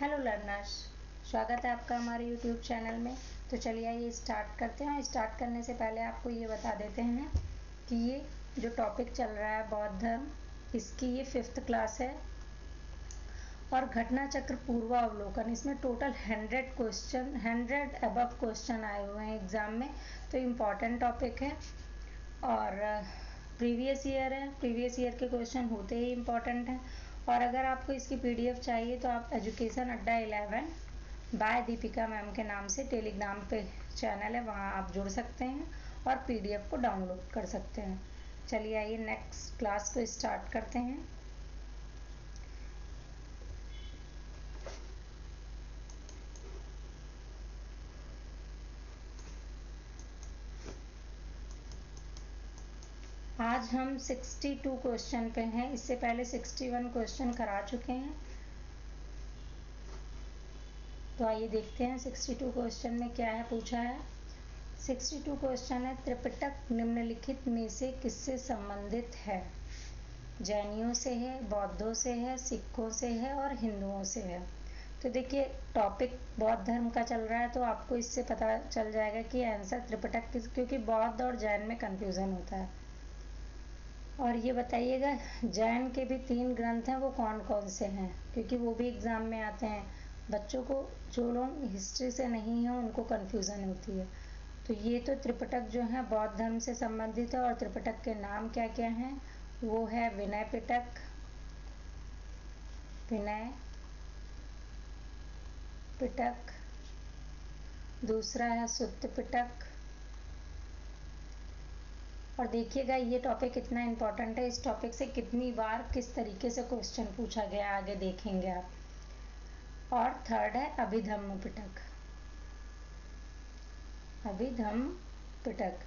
Hello learners, स्वागत है आपका हमारे यूट्यूब चैनल में। तो चलिए आइए स्टार्ट करते हैं। स्टार्ट करने से पहले आपको ये बता देते हैं कि ये जो टॉपिक चल रहा है बौद्ध धर्म, इसकी ये 5th क्लास है और घटना चक्र पूर्वावलोकन, इसमें टोटल 100 अबव क्वेश्चन आए हुए हैं एग्ज़ाम में। तो इम्पॉर्टेंट टॉपिक है और प्रीवियस ईयर है, प्रीवियस ईयर के क्वेश्चन होते ही इम्पॉर्टेंट हैं। और अगर आपको इसकी पीडीएफ चाहिए तो आप एजुकेशन अड्डा 11 बाय दीपिका मैम के नाम से टेलीग्राम पे चैनल है, वहाँ आप जुड़ सकते हैं और पीडीएफ को डाउनलोड कर सकते हैं। चलिए आइए नेक्स्ट क्लास को स्टार्ट करते हैं। आज हम 62 क्वेश्चन पे हैं। इससे पहले 61 क्वेश्चन करा चुके हैं। तो आइए देखते हैं 62 क्वेश्चन में क्या है पूछा है। 62 क्वेश्चन है, त्रिपिटक निम्नलिखित में से किससे संबंधित है? जैनियों से है, बौद्धों से है, सिखों से है और हिंदुओं से है। तो देखिए टॉपिक बौद्ध धर्म का चल रहा है तो आपको इससे पता चल जाएगा कि आंसर त्रिपिटक किस, क्योंकि बौद्ध और जैन में कंफ्यूजन होता है। और ये बताइएगा जैन के भी 3 ग्रंथ हैं, वो कौन कौन से हैं, क्योंकि वो भी एग्ज़ाम में आते हैं। बच्चों को, जो लोग हिस्ट्री से नहीं हैं उनको कन्फ्यूज़न होती है। तो ये तो त्रिपिटक जो है बौद्ध धर्म से संबंधित है। और त्रिपिटक के नाम क्या क्या हैं? वो है विनय पिटक, विनय पिटक, दूसरा है सुत्त पिटक। और देखिएगा ये टॉपिक कितना इम्पोर्टेंट है, इस टॉपिक से कितनी बार किस तरीके से क्वेश्चन पूछा गया आगे देखेंगे आप। और थर्ड है अभिधम्म पिटक, अभिधम्म पिटक।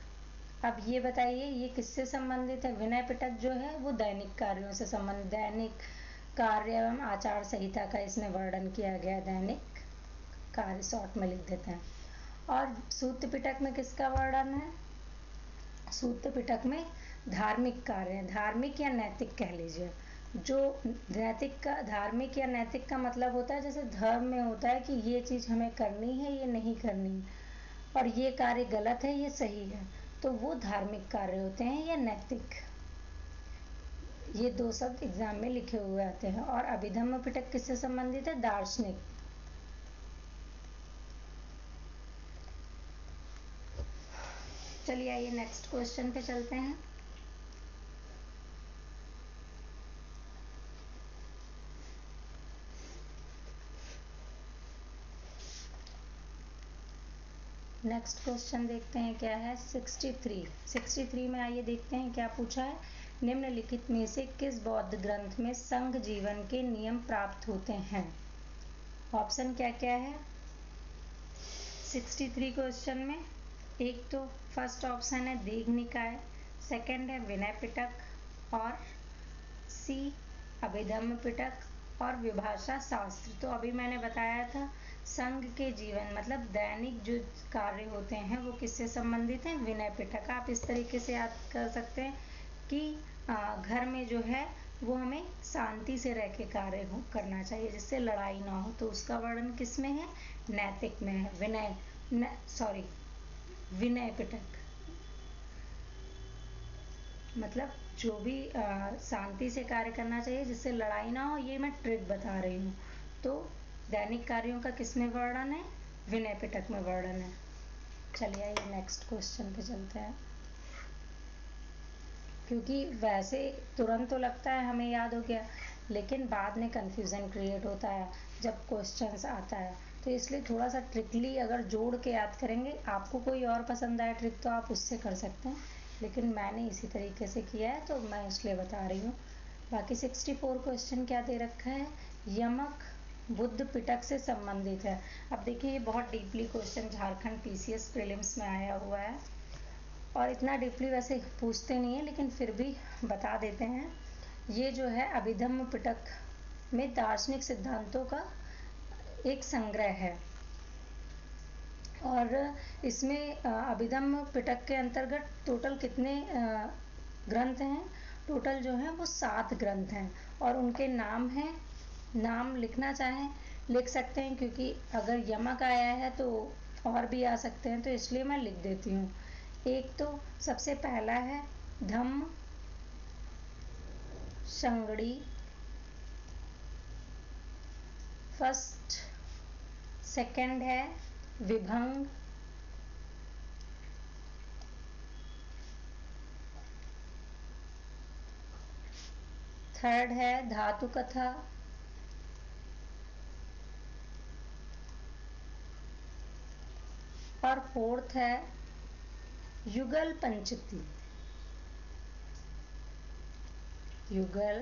अब ये बताइए ये किससे संबंधित है? विनय पिटक जो है वो दैनिक कार्यों से संबंधित, दैनिक कार्य एवं आचार संहिता का इसमें वर्णन किया गया है। दैनिक कार्य शॉर्ट में लिख देते हैं। और सूत्र पिटक में किसका वर्णन है? सूत्र पिटक में धार्मिक कार्य, धार्मिक या नैतिक कह लीजिए। जो नैतिक का, धार्मिक या नैतिक का मतलब होता है जैसे धर्म में होता है कि ये चीज़ हमें करनी है, ये नहीं करनी, और ये कार्य गलत है, ये सही है, तो वो धार्मिक कार्य होते हैं या नैतिक। ये 2 शब्द एग्जाम में लिखे हुए आते हैं। और अभिधम्म पिटक किससे संबंधित है? दार्शनिक। चलिए आइए नेक्स्ट क्वेश्चन पे चलते हैं। नेक्स्ट क्वेश्चन देखते हैं क्या है। 63 में आइए देखते हैं क्या पूछा है। निम्नलिखित में से किस बौद्ध ग्रंथ में संघ जीवन के नियम प्राप्त होते हैं? ऑप्शन क्या क्या है 63 क्वेश्चन में? एक तो फर्स्ट ऑप्शन है दीघनिकाय, सेकंड है विनय पिटक, और सी अभिधम्म पिटक और विभाषा शास्त्र। तो अभी मैंने बताया था संघ के जीवन मतलब दैनिक जो कार्य होते हैं वो किससे संबंधित हैं? विनय पिटक। आप इस तरीके से याद कर सकते हैं कि घर में जो है वो हमें शांति से रह के कार्य करना चाहिए जिससे लड़ाई ना हो। तो उसका वर्णन किस में है? नैतिक में है। विनय पिटक मतलब जो भी शांति से कार्य करना चाहिए जिससे लड़ाई ना हो, ये मैं ट्रिक बता रही हूँ। तो दैनिक कार्यों का किस में वर्णन है? विनय पिटक में वर्णन है। चलिए आइए नेक्स्ट क्वेश्चन पे चलते हैं। क्योंकि वैसे तुरंत तो लगता है हमें याद हो गया, लेकिन बाद में कंफ्यूजन क्रिएट होता है जब क्वेश्चंस आता है। तो इसलिए थोड़ा सा ट्रिकली अगर जोड़ के याद करेंगे, आपको कोई और पसंद आए ट्रिक तो आप उससे कर सकते हैं, लेकिन मैंने इसी तरीके से किया है तो मैं इसलिए बता रही हूँ। बाकी 64 क्वेश्चन क्या दे रखा है? यमक बुद्ध पिटक से संबंधित है। अब देखिए ये बहुत deeply question Jharkhand PCS prelims में आया हुआ है और इतना डीपली वैसे पूछते नहीं है, लेकिन फिर भी बता देते हैं। ये जो है अभिधम्म पिटक में दार्शनिक सिद्धांतों का एक संग्रह है और इसमें अभिधम्म पिटक के अंतर्गत टोटल कितने ग्रंथ हैं? टोटल जो है वो 7 ग्रंथ हैं और उनके नाम हैं, नाम लिखना चाहें लिख सकते हैं, क्योंकि अगर यमक आया है तो और भी आ सकते हैं, तो इसलिए मैं लिख देती हूँ। एक तो सबसे पहला है धम्म संगड़ी, फर्स्ट। सेकंड है विभंग, थर्ड है धातु कथा, और फोर्थ है युगल पंचती। युगल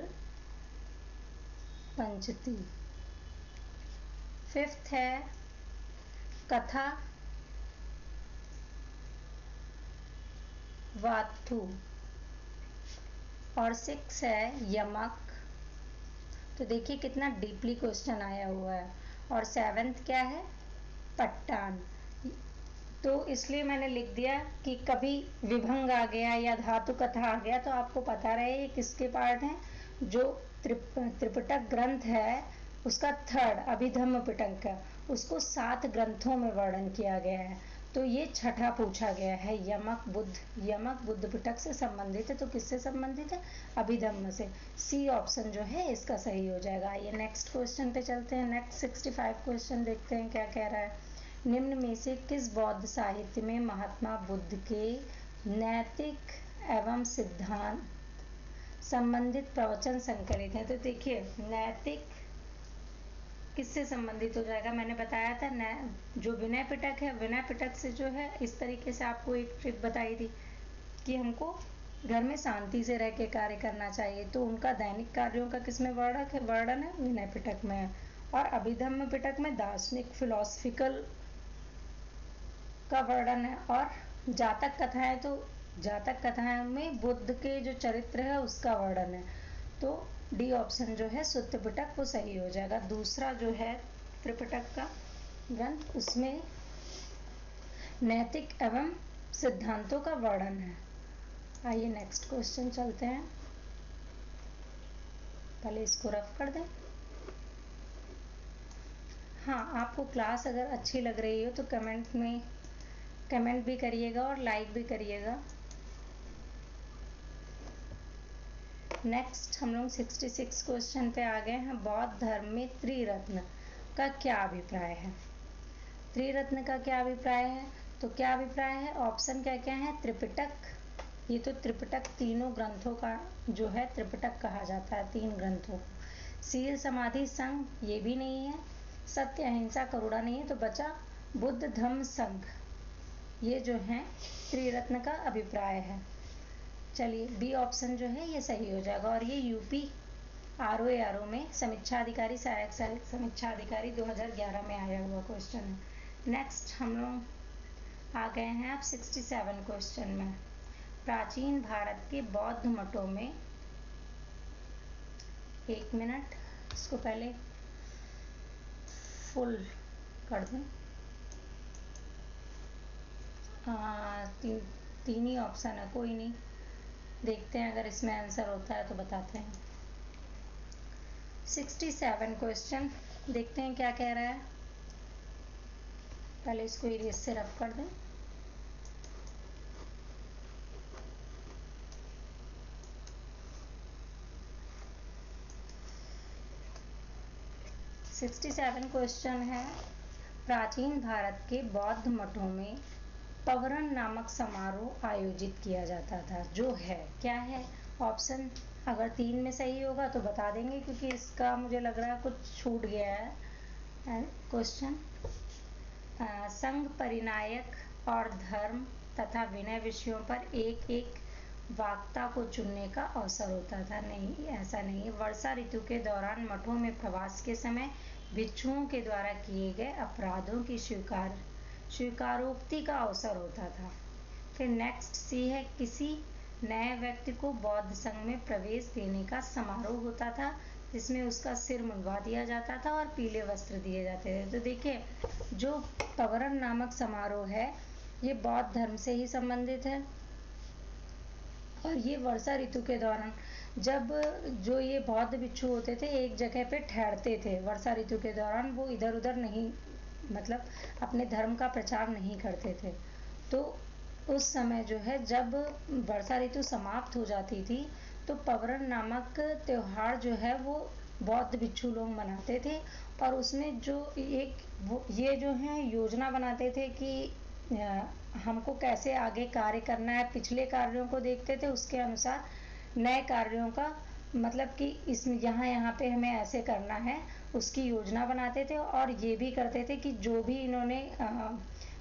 पंचती। फिफ्थ है कथा वातु, और सिक्स है यमक। तो देखिए कितना डीपली क्वेश्चन आया हुआ है। और सेवेंथ क्या है, पट्टान। तो इसलिए मैंने लिख दिया कि कभी विभंग आ गया या धातु कथा आ गया तो आपको पता रहे ये किसके पार्ट हैं। जो त्रिपिटक ग्रंथ है उसका थर्ड अभिधम्म पिटक का, उसको 7 ग्रंथों में वर्णन किया गया है। तो ये छठा पूछा गया है, यमक बुद्ध। यमक बुद्ध पिटक से संबंधित है, तो किससे संबंधित है, अभिधम्म से। सी ऑप्शन जो है इसका सही हो जाएगा। ये नेक्स्ट क्वेश्चन पे चलते हैं। नेक्स्ट 65 क्वेश्चन देखते हैं क्या कह रहा है। निम्न में से किस बौद्ध साहित्य में महात्मा बुद्ध के नैतिक एवं सिद्धांत संबंधित प्रवचन संकलित हैं। तो देखिए नैतिक किससे संबंधित हो जाएगा, मैंने बताया था जो विनय पिटक है, विनय पिटक से जो है इस तरीके से आपको एक ट्रिक बताई थी कि हमको घर में शांति से रह के कार्य करना चाहिए। तो उनका दैनिक कार्यों का किसमें वर्णन है, विनय पिटक में है। और अभिधम्म पिटक में दार्शनिक फिलोसफिकल का वर्णन है। और जातक कथाएं, तो जातक कथाएं में बुद्ध के जो चरित्र है उसका वर्णन है। तो डी ऑप्शन जो है सुत्त पिटक वो सही हो जाएगा। दूसरा जो है त्रिपिटक का ग्रंथ, उसमें नैतिक एवं सिद्धांतों का वर्णन है। आइए नेक्स्ट क्वेश्चन चलते हैं। पहले इसको रफ कर दें। हाँ, आपको क्लास अगर अच्छी लग रही हो तो कमेंट भी करिएगा और लाइक भी करिएगा। नेक्स्ट हम लोग 66 क्वेश्चन पे आ गए हैं। बौद्ध धर्म में त्रिरत्न का क्या अभिप्राय है। त्रिरत्न का क्या अभिप्राय है, तो क्या अभिप्राय है, ऑप्शन क्या क्या है, त्रिपिटक। ये तो त्रिपिटक तीनों ग्रंथों का जो है त्रिपिटक कहा जाता है, 3 ग्रंथों को। शील समाधि संघ ये भी नहीं है, सत्य अहिंसा करुणा नहीं है, तो बचा बुद्ध धम्म संघ। ये जो है त्रिरत्न का अभिप्राय है। चलिए बी ऑप्शन जो है ये सही हो जाएगा। और ये यूपी आरओ में समीक्षा अधिकारी सहायक समीक्षा अधिकारी 2011 में आया हुआ क्वेश्चन है। नेक्स्ट हम लोग आ गए हैं अब 67 क्वेश्चन में। प्राचीन भारत के बौद्ध मठों में, एक मिनट इसको पहले फुल कर दें। तीन ही ऑप्शन है, कोई नहीं, देखते हैं अगर इसमें आंसर होता है तो बताते हैं। 67 क्वेश्चन देखते हैं क्या कह रहा है। पहले इसको इरेज से रफ कर दें। (67) क्वेश्चन है, प्राचीन भारत के बौद्ध मठों में पवरन नामक समारोह आयोजित किया जाता था, जो है क्या है। ऑप्शन अगर 3 में सही होगा तो बता देंगे, क्योंकि इसका मुझे लग रहा है कुछ छूट गया है क्वेश्चन। संघ परिनायक और धर्म तथा विनय विषयों पर एक एक वक्ता को चुनने का अवसर होता था। नहीं, ऐसा नहीं है। वर्षा ऋतु के दौरान मठों में प्रवास के समय भिक्षुओं के द्वारा किए गए अपराधों की स्वीकारोक्ति का अवसर होता था। फिर नेक्स्ट सी है, किसी नए व्यक्ति को बौद्ध संघ में प्रवेश देने का समारोह होता था, जिसमें उसका सिर मुंडवा दिया जाता था और पीले वस्त्र दिए जाते थे। तो देखिए जो पवरन नामक समारोह है ये बौद्ध धर्म से ही संबंधित है, और ये वर्षा ऋतु के दौरान जब जो ये बौद्ध भिक्षु होते थे एक जगह पे ठहरते थे वर्षा ऋतु के दौरान, वो इधर उधर नहीं, मतलब अपने धर्म का प्रचार नहीं करते थे। तो उस समय जो है जब वर्षा ऋतु समाप्त हो जाती थी तो पवरन नामक त्योहार जो है वो बौद्ध भिक्षु लोग मनाते थे। और उसमें जो ये जो है योजना बनाते थे कि हमको कैसे आगे कार्य करना है, पिछले कार्यों को देखते थे, उसके अनुसार नए कार्यों का, मतलब कि इसमें यहाँ पे हमें ऐसे करना है, उसकी योजना बनाते थे। और ये भी करते थे कि जो भी इन्होंने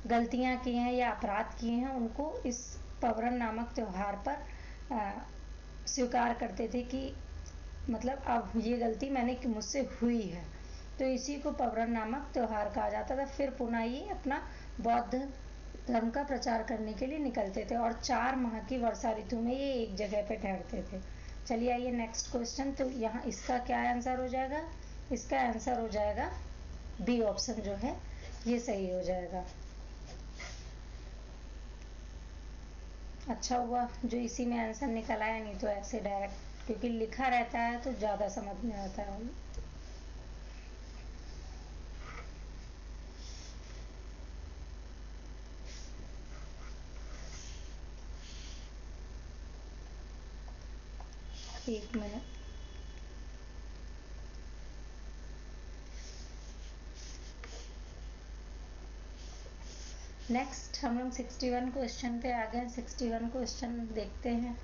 गलतियाँ की हैं या अपराध किए हैं उनको इस पवरन नामक त्योहार पर स्वीकार करते थे कि मतलब अब ये गलती मुझसे हुई है। तो इसी को पवरन नामक त्योहार कहा जाता था। फिर पुनः ये अपना बौद्ध धर्म का प्रचार करने के लिए निकलते थे और 4 माह की वर्षा ऋतु में ये एक जगह पे ठहरते थे। चलिए आइए नेक्स्ट क्वेश्चन। तो यहाँ इसका क्या आंसर हो जाएगा? इसका आंसर हो जाएगा बी ऑप्शन जो है ये सही हो जाएगा। अच्छा हुआ जो इसी में आंसर निकल आया, नहीं तो ऐसे डायरेक्ट क्योंकि लिखा रहता है तो ज़्यादा समझ में आता है। एक मिनट। नेक्स्ट हम लोग 61 क्वेश्चन पे आ गए। 61 क्वेश्चन देखते हैं।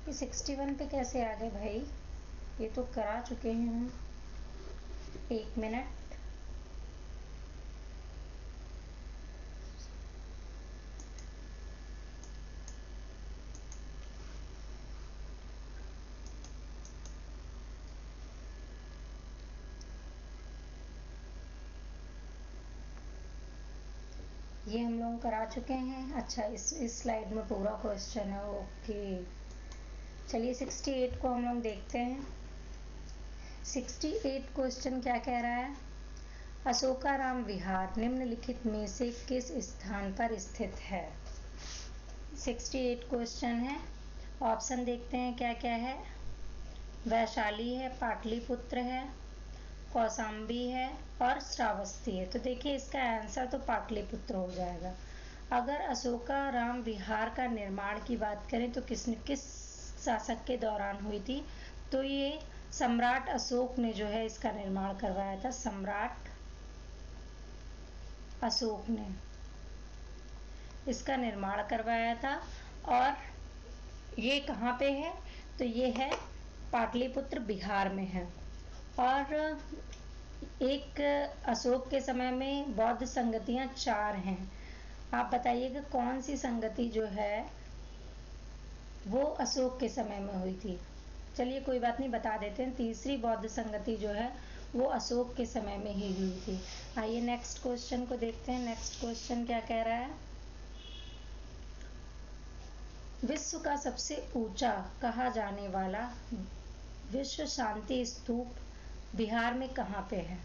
ये 61 पे कैसे आ गए भाई? ये तो करा चुके हैं हम। एक मिनट। ये हम लोग करा चुके हैं। अच्छा इस स्लाइड में पूरा क्वेश्चन है। ओके चलिए 68 को हम लोग देखते हैं। 68 क्वेश्चन क्या कह रहा है? अशोकाराम विहार निम्नलिखित में से किस स्थान पर स्थित है? 68 क्वेश्चन है। ऑप्शन देखते हैं क्या क्या है। वैशाली है, पाटलिपुत्र है, कौशाम्बी है और श्रावस्ती है। तो देखिए इसका आंसर तो पाटलिपुत्र हो जाएगा। अगर अशोकाराम विहार का निर्माण की बात करें तो किस शासक के दौरान हुई थी? तो ये सम्राट अशोक ने जो है इसका निर्माण करवाया था। सम्राट अशोक ने इसका निर्माण करवाया था। और ये कहाँ पे है? तो ये है पाटलिपुत्र बिहार में है। और एक अशोक के समय में बौद्ध संगतियां 4 हैं। आप बताइएगा कौन सी संगति जो है वो अशोक के समय में हुई थी? चलिए कोई बात नहीं, बता देते हैं। तीसरी बौद्ध संगति जो है वो अशोक के समय में ही हुई थी। आइए नेक्स्ट क्वेश्चन को देखते हैं। नेक्स्ट क्वेश्चन क्या कह रहा है? विश्व का सबसे ऊंचा कहा जाने वाला विश्व शांति स्तूप बिहार में कहाँ पे है?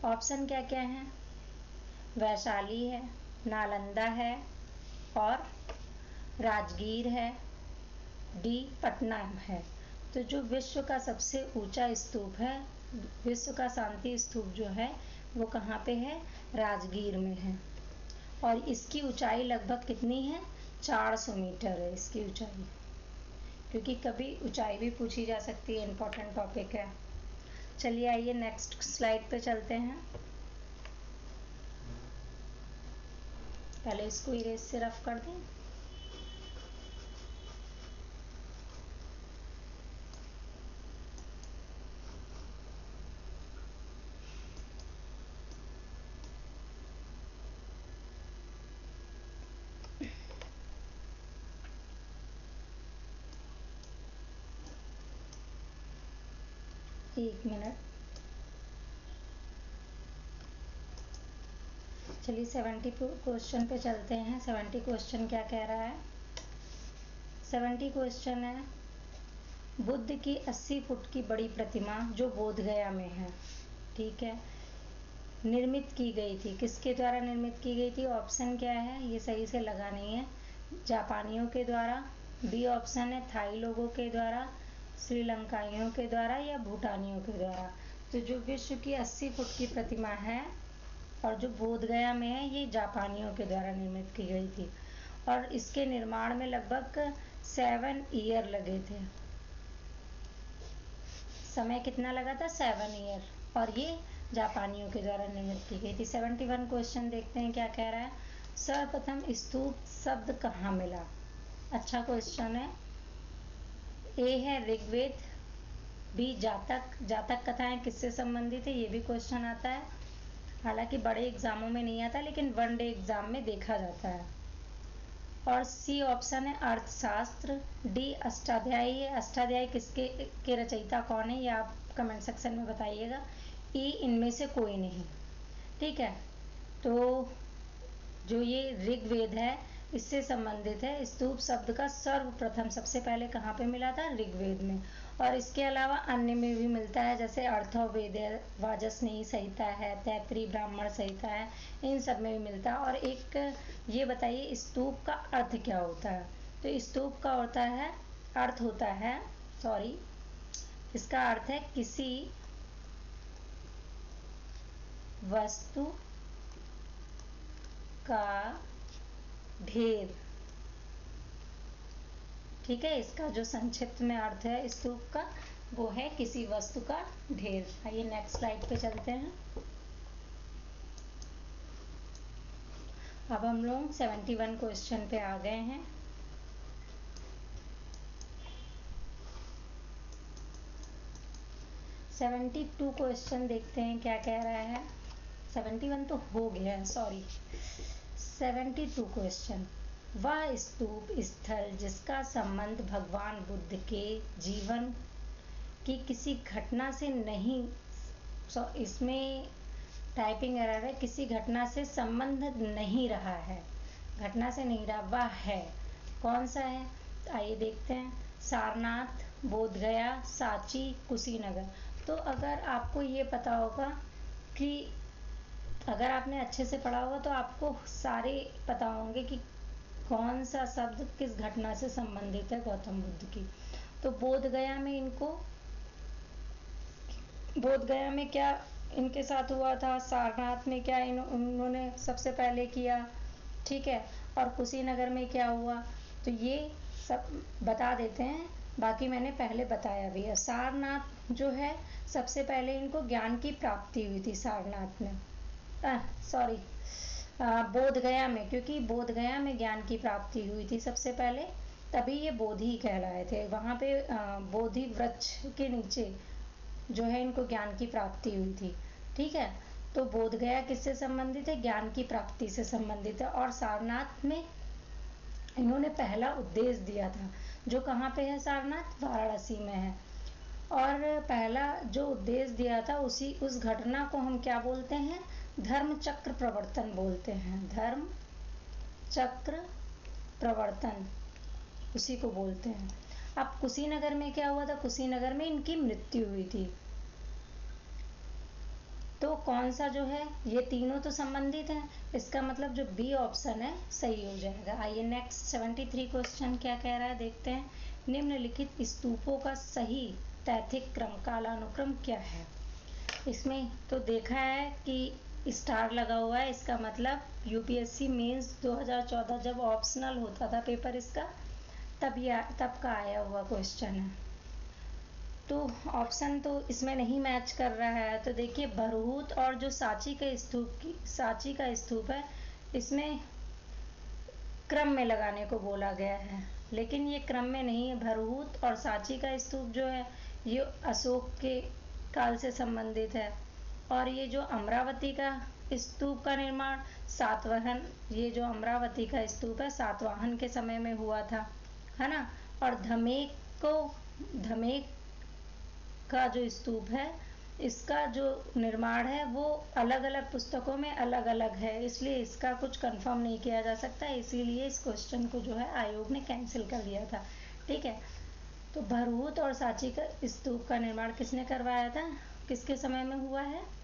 ऑप्शन क्या क्या है? वैशाली है, नालंदा है और राजगीर है, डी पटना है। तो जो विश्व का सबसे ऊंचा स्तूप है, विश्व का शांति स्तूप जो है वो कहाँ पे है? राजगीर में है। और इसकी ऊंचाई लगभग कितनी है? 400 मीटर है इसकी ऊंचाई, क्योंकि कभी ऊंचाई भी पूछी जा सकती है, इम्पोर्टेंट टॉपिक है। चलिए आइए नेक्स्ट स्लाइड पे चलते हैं। पहले इसको इरेज से रफ कर दें। एक मिनट। चलिए 70 क्वेश्चन पे चलते हैं। 70 क्वेश्चन क्या कह रहा है? 70 क्वेश्चन है, बुद्ध की 80 फुट की बड़ी प्रतिमा जो बोध गया में है, ठीक है, निर्मित की गई थी। किसके द्वारा निर्मित की गई थी? ऑप्शन क्या है? ये सही से लगा नहीं है। जापानियों के द्वारा, बी ऑप्शन है थाई लोगों के द्वारा, श्रीलंकाइयों के द्वारा या भूटानियों के द्वारा। तो जो विश्व की 80 फुट की प्रतिमा है और जो बोध गया में है, ये जापानियों के द्वारा निर्मित की गई थी और इसके निर्माण में लगभग 7 ईयर लगे थे। समय कितना लगा था? 7 ईयर। और ये जापानियों के द्वारा निर्मित की गई थी। 71 क्वेश्चन देखते हैं क्या कह रहा है। सर्वप्रथम स्तूप शब्द कहाँ मिला? अच्छा क्वेश्चन है। ए है ऋग्वेद, बी जातक। जातक कथाएं किससे संबंधित है? ये भी क्वेश्चन आता है। हालांकि बड़े एग्जामों में नहीं आता, लेकिन वनडे एग्जाम में देखा जाता है। और सी ऑप्शन है अर्थशास्त्र। डी अष्टाध्यायी है। अष्टाध्यायी किसके के रचयिता कौन है, ये आप कमेंट सेक्शन में बताइएगा। ई इनमें से कोई नहीं। ठीक है, तो जो ये ऋग्वेद है इससे संबंधित है। स्तूप शब्द का सर्वप्रथम सबसे पहले कहाँ पे मिला था? ऋग्वेद में। और इसके अलावा अन्य में भी मिलता है, जैसे अर्थववेद है, वाजस्नेयी संहिता है, तैत्तिरीय ब्राह्मण संहिता है, इन सब में भी मिलता है। और एक ये बताइए स्तूप का अर्थ क्या होता है? तो स्तूप का अर्थ होता है इसका अर्थ है किसी वस्तु का ढेर। ठीक है, इसका जो संक्षिप्त में अर्थ है स्तूप का, वो है किसी वस्तु का ढेर। आइए नेक्स्ट स्लाइड पे चलते हैं। अब हम लोग 71 क्वेश्चन पे आ गए हैं। सेवेंटी 72 क्वेश्चन देखते हैं क्या कह रहा है। 71 तो हो गया है, 72 क्वेश्चन। वह स्तूप स्थल जिसका संबंध भगवान बुद्ध के जीवन की किसी घटना से नहीं, इसमें टाइपिंग एरर है, किसी घटना से संबंध नहीं रहा है, घटना से नहीं रहा, वह है कौन सा है? आइए देखते हैं। सारनाथ, बोधगया, सांची, कुशीनगर। तो अगर आपको ये पता होगा कि अगर आपने अच्छे से पढ़ा होगा तो आपको सारे पता होंगे कि कौन सा शब्द किस घटना से संबंधित है गौतम बुद्ध की। तो बोधगया में क्या इनके साथ हुआ था? सारनाथ में क्या उन्होंने सबसे पहले किया? ठीक है, और कुशीनगर में क्या हुआ? तो ये सब बता देते हैं, बाकी मैंने पहले बताया भी है। सारनाथ जो है सबसे पहले इनको ज्ञान की प्राप्ति हुई थी सारनाथ में, बोधगया में, क्योंकि बोधगया में ज्ञान की प्राप्ति हुई थी सबसे पहले, तभी ये बोधि कहलाए थे। वहाँ पे बोधि वृक्ष के नीचे जो है इनको ज्ञान की प्राप्ति हुई थी। ठीक है, तो बोधगया किससे संबंधित है? ज्ञान की प्राप्ति से संबंधित है। और सारनाथ में इन्होंने पहला उपदेश दिया था, जो कहाँ पे है? सारनाथ वाराणसी में है। और पहला जो उपदेश दिया था उस घटना को हम क्या बोलते हैं? धर्म चक्र प्रवर्तन बोलते हैं। धर्म चक्र प्रवर्तन उसी को बोलते हैं। अब कुशीनगर में क्या हुआ था? कुशीनगर में इनकी मृत्यु हुई थी। तो कौन सा जो है, ये तीनों तो संबंधित हैं, इसका मतलब जो बी ऑप्शन है सही हो जाएगा। आइए नेक्स्ट 73 क्वेश्चन क्या कह रहा है देखते हैं। निम्नलिखित स्तूपों का सही तैथिक क्रम कालानुक्रम क्या है? इसमें तो देखा है कि स्टार लगा हुआ है, इसका मतलब यूपीएससी मेंस 2014 जब ऑप्शनल होता था पेपर इसका, तब का आया हुआ क्वेश्चन है। तो ऑप्शन तो इसमें नहीं मैच कर रहा है। तो देखिए भरहूत और जो सांची का स्तूप है, इसमें क्रम में लगाने को बोला गया है, लेकिन ये क्रम में नहीं है। भरहूत और सांची का स्तूप जो है ये अशोक के काल से संबंधित है। और ये जो अमरावती का स्तूप का निर्माण ये जो अमरावती का स्तूप है सातवाहन के समय में हुआ था, है ना। और धमेक का जो स्तूप है, इसका जो निर्माण है वो अलग अलग पुस्तकों में अलग अलग है, इसलिए इसका कुछ कंफर्म नहीं किया जा सकता, इसीलिए इस क्वेश्चन को जो है आयोग ने कैंसिल कर दिया था। ठीक है, तो भरहूत और सांची का स्तूप का निर्माण किसने करवाया था, किसके समय में हुआ है?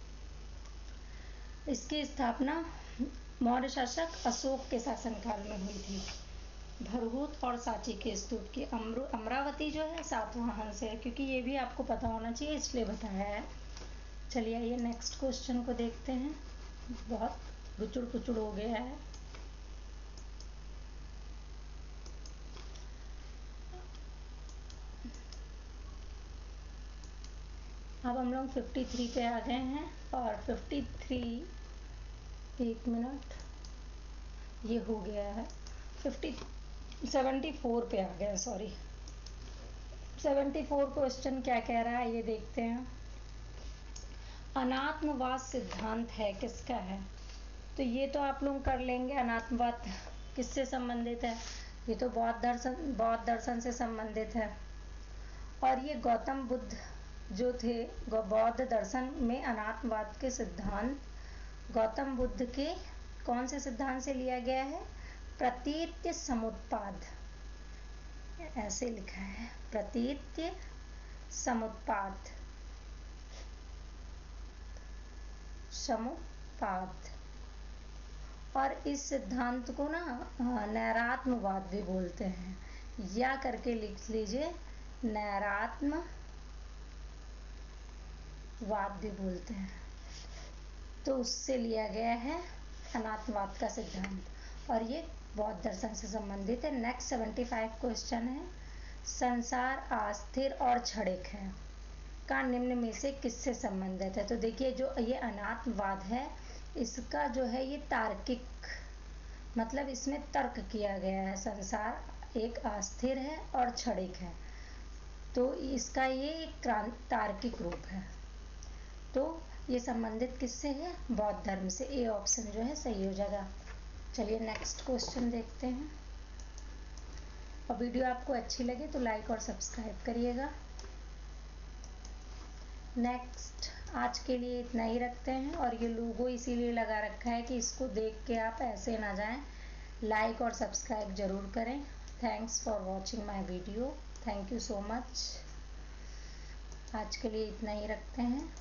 इसकी स्थापना मौर्य शासक अशोक के शासनकाल में हुई थी। भरहूत और सांची के स्तूप की। अमरावती जो है सातवाहन से है, क्योंकि ये भी आपको पता होना चाहिए इसलिए बताया है। चलिए आइए नेक्स्ट क्वेश्चन को देखते हैं। बहुत गुचुड़ कुचुड़ हो गया है। अब हम लोग 53 पे आ गए हैं और 53 एक मिनट ये हो गया है 74 पे आ गया, सॉरी 74 क्वेश्चन क्या कह रहा है ये देखते हैं। अनात्मवाद सिद्धांत है किसका है? तो ये तो आप लोग कर लेंगे। अनात्मवाद किससे संबंधित है? ये तो बौद्ध दर्शन से संबंधित है। और ये गौतम बुद्ध जो थे, बौद्ध दर्शन में अनात्मवाद के सिद्धांत गौतम बुद्ध के कौन से सिद्धांत से लिया गया है? प्रतीत्य समुत्पाद, ऐसे लिखा है, प्रतीत्य समुत्पाद। और इस सिद्धांत को ना नैरात्मवाद भी बोलते हैं, या करके लिख लीजिए, नैरात्मवाद भी बोलते हैं। तो उससे लिया गया है अनात्मवाद का सिद्धांत, और ये बौद्ध दर्शन से संबंधित है। नेक्स्ट 75 क्वेश्चन है, संसार अस्थिर और क्षणिक है का निम्न में से किससे संबंधित है? तो देखिए जो ये अनात्मवाद है इसका जो है ये तार्किक, मतलब इसमें तर्क किया गया है। संसार एक अस्थिर है और क्षणिक है, तो इसका ये एक तार्किक रूप है। तो ये संबंधित किससे है? बौद्ध धर्म से। ए ऑप्शन जो है सही हो जाएगा। चलिए नेक्स्ट क्वेश्चन देखते हैं। और वीडियो आपको अच्छी लगे तो लाइक और सब्सक्राइब करिएगा। नेक्स्ट आज के लिए इतना ही रखते हैं। और ये लोगो इसीलिए लगा रखा है कि इसको देख के आप ऐसे ना जाएं, लाइक और सब्सक्राइब जरूर करें। Thanks for watching my video, thank you so much. आज के लिए इतना ही रखते हैं।